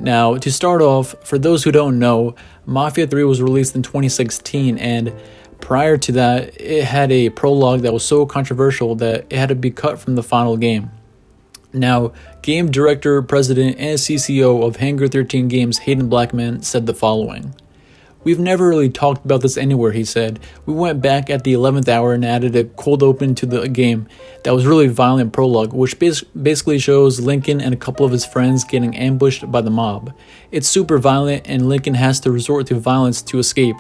Now, to start off, for those who don't know, Mafia 3 was released in 2016, and prior to that, it had a prologue that was so controversial that it had to be cut from the final game. Now, game director, president, and CCO of Hangar 13 Games, Hayden Blackman, said the following. "We've never really talked about this anywhere," he said. "We went back at the 11th hour and added a cold open to the game that was really violent prologue, which basically shows Lincoln and a couple of his friends getting ambushed by the mob. It's super violent and Lincoln has to resort to violence to escape.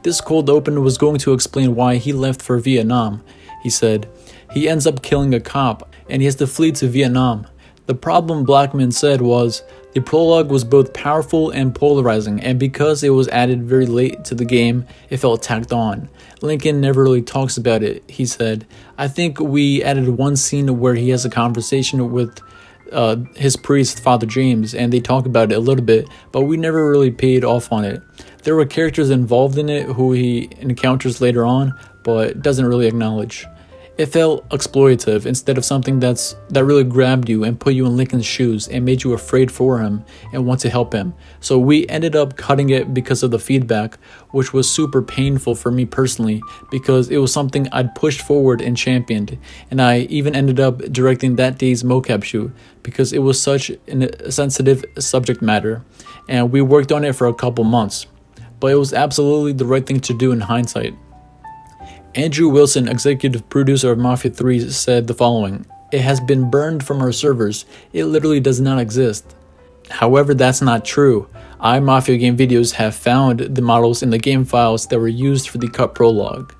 This cold open was going to explain why he left for Vietnam," he said. "He ends up killing a cop and he has to flee to Vietnam. The problem," Blackman said, was the prologue was both powerful and polarizing, and because it was added very late to the game, it felt tacked on. Lincoln never really talks about it," he said. "I think we added one scene where he has a conversation with his priest, Father James, and they talk about it a little bit, but we never really paid off on it. There were characters involved in it who he encounters later on, but doesn't really acknowledge. It felt exploitative instead of something that really grabbed you and put you in Lincoln's shoes and made you afraid for him and want to help him. So we ended up cutting it because of the feedback, which was super painful for me personally because it was something I'd pushed forward and championed. And I even ended up directing that day's mocap shoot because it was such a sensitive subject matter. And we worked on it for a couple months. But it was absolutely the right thing to do in hindsight." Andrew Wilson, executive producer of Mafia 3, said the following. "It has been burned from our servers. It literally does not exist." However, that's not true. Mafia Game videos have found the models in the game files that were used for the cut prologue.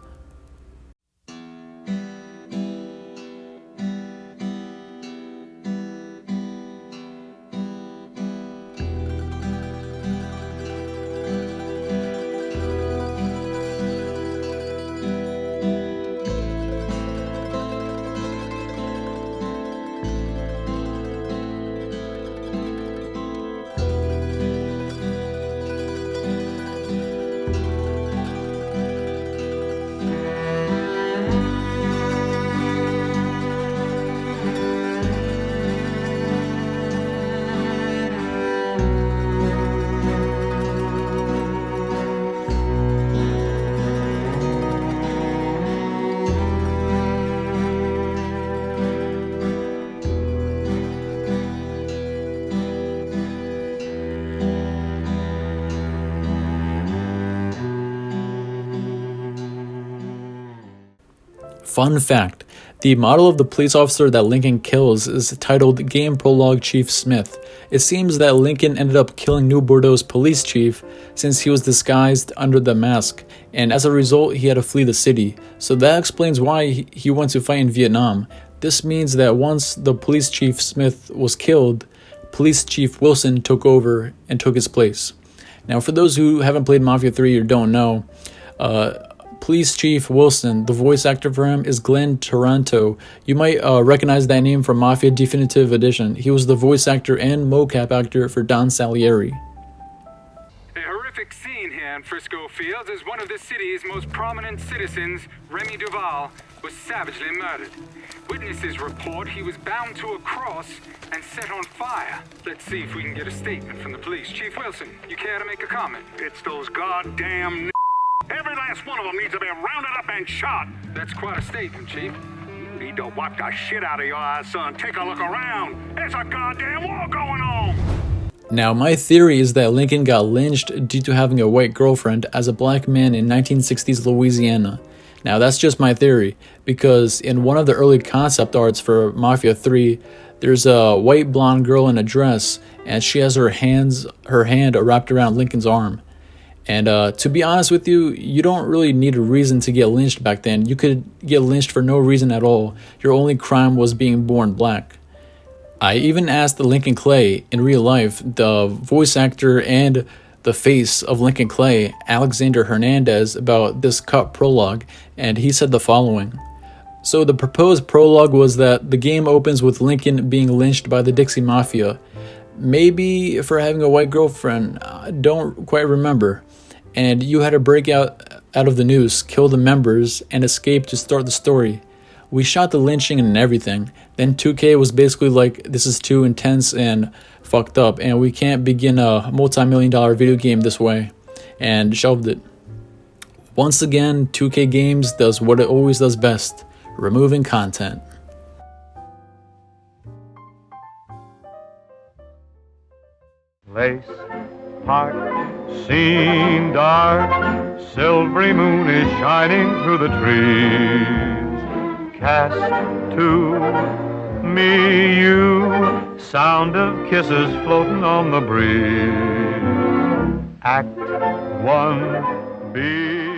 Fun fact, the model of the police officer that Lincoln kills is titled Game Prologue Chief Smith. It seems that Lincoln ended up killing New Bordeaux's police chief since he was disguised under the mask, and as a result he had to flee the city. So that explains why he went to fight in Vietnam. This means that once the police chief Smith was killed, police chief Wilson took over and took his place. Now for those who haven't played Mafia 3 or don't know, Police Chief Wilson, the voice actor for him is Glenn Taranto. You might recognize that name from Mafia Definitive Edition. He was the voice actor and mocap actor for Don Salieri. A horrific scene here in Frisco Fields as one of the city's most prominent citizens, Remy Duval, was savagely murdered. Witnesses report he was bound to a cross and set on fire. Let's see if we can get a statement from the police. Chief Wilson, you care to make a comment? It's those goddamn Every last one of them needs to be rounded up and shot. That's quite a statement, Chief. You need to wipe the shit out of your eyes, son. Take a look around. There's a goddamn war going on. Now, my theory is that Lincoln got lynched due to having a white girlfriend as a black man in 1960s Louisiana. Now, that's just my theory, because in one of the early concept arts for Mafia 3, there's a white blonde girl in a dress, and she has her hand wrapped around Lincoln's arm. And to be honest with you, you don't really need a reason to get lynched back then. You could get lynched for no reason at all. Your only crime was being born black. I even asked Lincoln Clay in real life, the voice actor and the face of Lincoln Clay, Alexander Hernandez, about this cut prologue, and he said the following. So the proposed prologue was that the game opens with Lincoln being lynched by the Dixie Mafia. Maybe for having a white girlfriend, I don't quite remember. And you had to break out of the noose, kill the members, and escape to start the story. We shot the lynching and everything. Then 2K was basically like, this is too intense and fucked up, and we can't begin a multi-million-dollar video game this way, and shelved it. Once again, 2K Games does what it always does best, removing content. Lace Park, scene dark, silvery moon is shining through the trees. Cast to me you, sound of kisses floating on the breeze. Act 1, B.